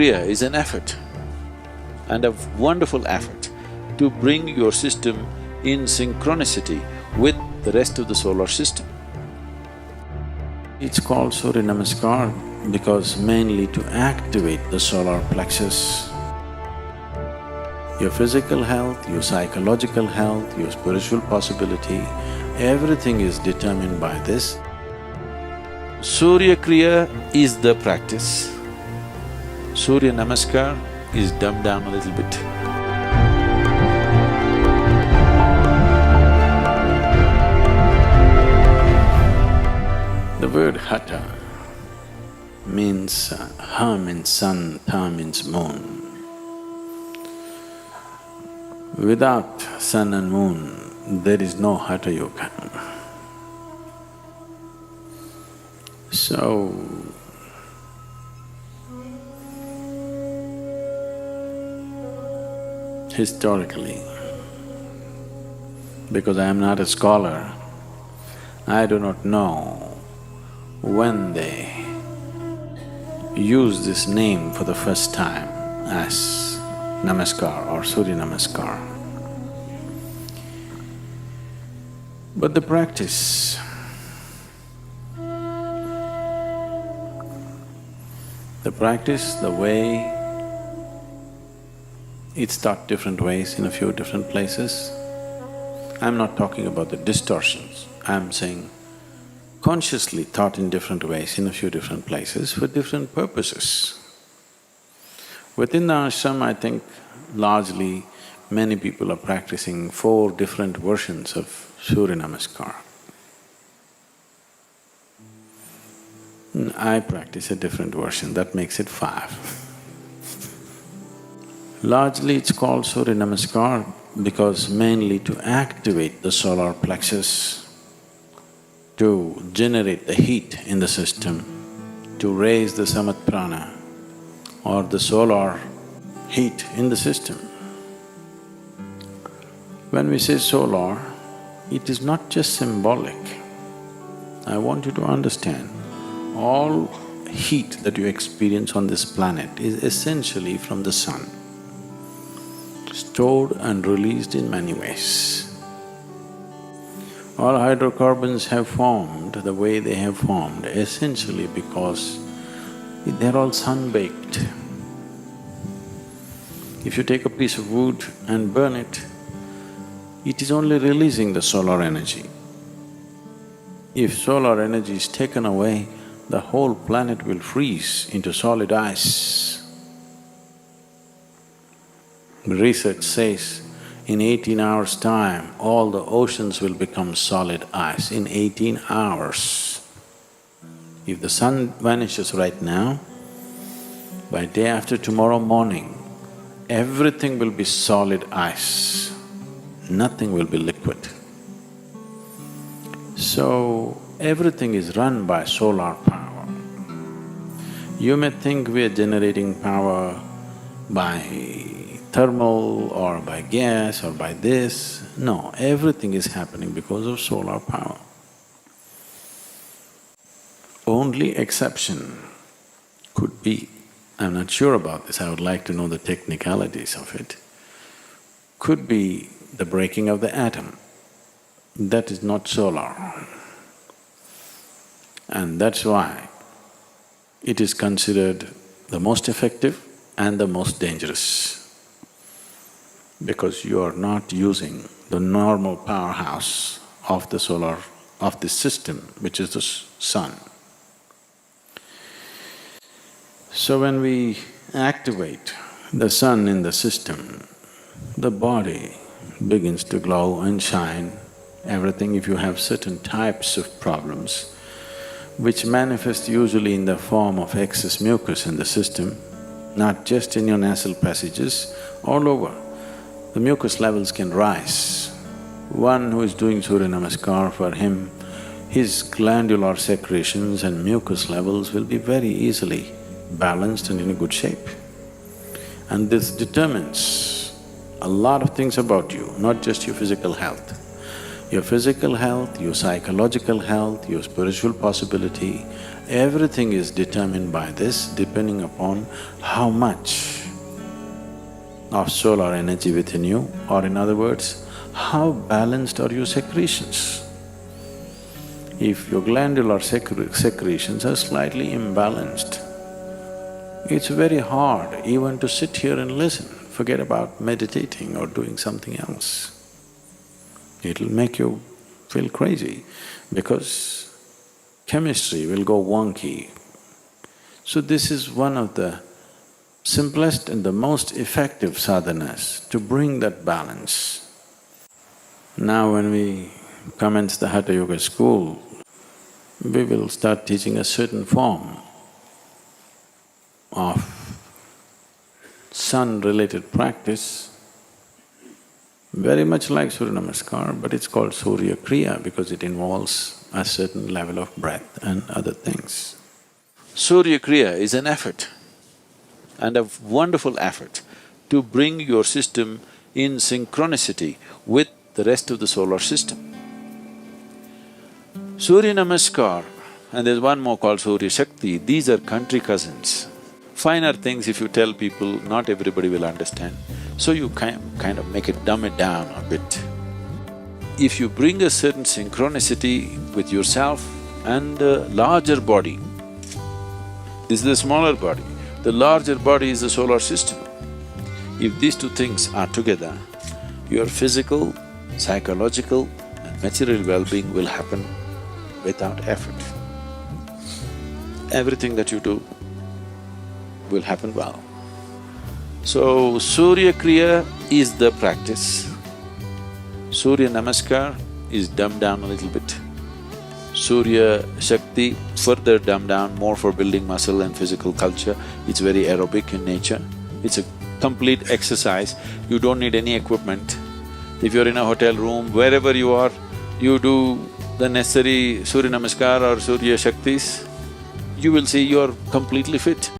Kriya is an effort and a wonderful effort to bring your system in synchronicity with the rest of the solar system. It's called Surya Namaskar because mainly to activate the solar plexus. Your physical health, your psychological health, your spiritual possibility, everything is determined by this. Surya Kriya is the practice. Surya Namaskar is dumbed down a little bit. The word Hatha means Ha means sun, Tha means moon. Without sun and moon, there is no Hatha Yoga. So, historically, because I am not a scholar, I do not know when they use this name for the first time as Namaskar or Surya Namaskar. But the practice, the way it's taught different ways in a few different places. I'm not talking about the distortions, I'm saying consciously taught in different ways in a few different places for different purposes. Within the ashram, I think largely many people are practicing 4 different versions of Surya Namaskar. I practice a different version, that makes it 5. Largely it's called Surya Namaskar because mainly to activate the solar plexus, to generate the heat in the system, to raise the samat prana or the solar heat in the system. When we say solar, it is not just symbolic. I want you to understand, all heat that you experience on this planet is essentially from the sun, stored and released in many ways. All hydrocarbons have formed the way they have formed essentially because they're all sun-baked. If you take a piece of wood and burn it, it is only releasing the solar energy. If solar energy is taken away, the whole planet will freeze into solid ice. Research says, in 18 hours' time, all the oceans will become solid ice, in 18 hours. If the sun vanishes right now, by day after tomorrow morning, everything will be solid ice, nothing will be liquid. So, everything is run by solar power. You may think we are generating power by thermal or by gas or by this. No, everything is happening because of solar power. Only exception could be, I'm not sure about this, I would like to know the technicalities of it, could be the breaking of the atom. That is not solar. And that's why it is considered the most effective and the most dangerous, because you are not using the normal powerhouse of the solar… of this system, which is the sun. So when we activate the sun in the system, the body begins to glow and shine, everything. If you have certain types of problems which manifest usually in the form of excess mucus in the system, not just in your nasal passages, all over, the mucus levels can rise. One who is doing Surya Namaskar, for him, his glandular secretions and mucus levels will be very easily balanced and in a good shape. And this determines a lot of things about you, not just your physical health. Your physical health, your psychological health, your spiritual possibility, everything is determined by this, depending upon how much of solar energy within you, or in other words, how balanced are your secretions. If your glandular secretions are slightly imbalanced, it's very hard even to sit here and listen, forget about meditating or doing something else. It'll make you feel crazy because chemistry will go wonky. So this is one of the simplest and the most effective sadhanas to bring that balance. Now when we commence the Hatha Yoga school, we will start teaching a certain form of sun-related practice, very much like Surya Namaskar, but it's called Surya Kriya because it involves a certain level of breath and other things. Surya Kriya is an effort, and a wonderful effort, to bring your system in synchronicity with the rest of the solar system. Surya Namaskar, and there's one more called Surya Shakti, these are country cousins. Finer things if you tell people, not everybody will understand, so you kind of make it, dumb it down a bit. If you bring a certain synchronicity with yourself and a larger body, this is the smaller body, the larger body is the solar system. If these two things are together, your physical, psychological and material well-being will happen without effort. Everything that you do will happen well. So, Surya Kriya is the practice. Surya Namaskar is dumbed down a little bit. Surya Shakti further dumbed down, more for building muscle and physical culture. It's very aerobic in nature. It's a complete exercise. You don't need any equipment. If you're in a hotel room, wherever you are, you do the necessary Surya Namaskar or Surya Shaktis, you will see you're completely fit.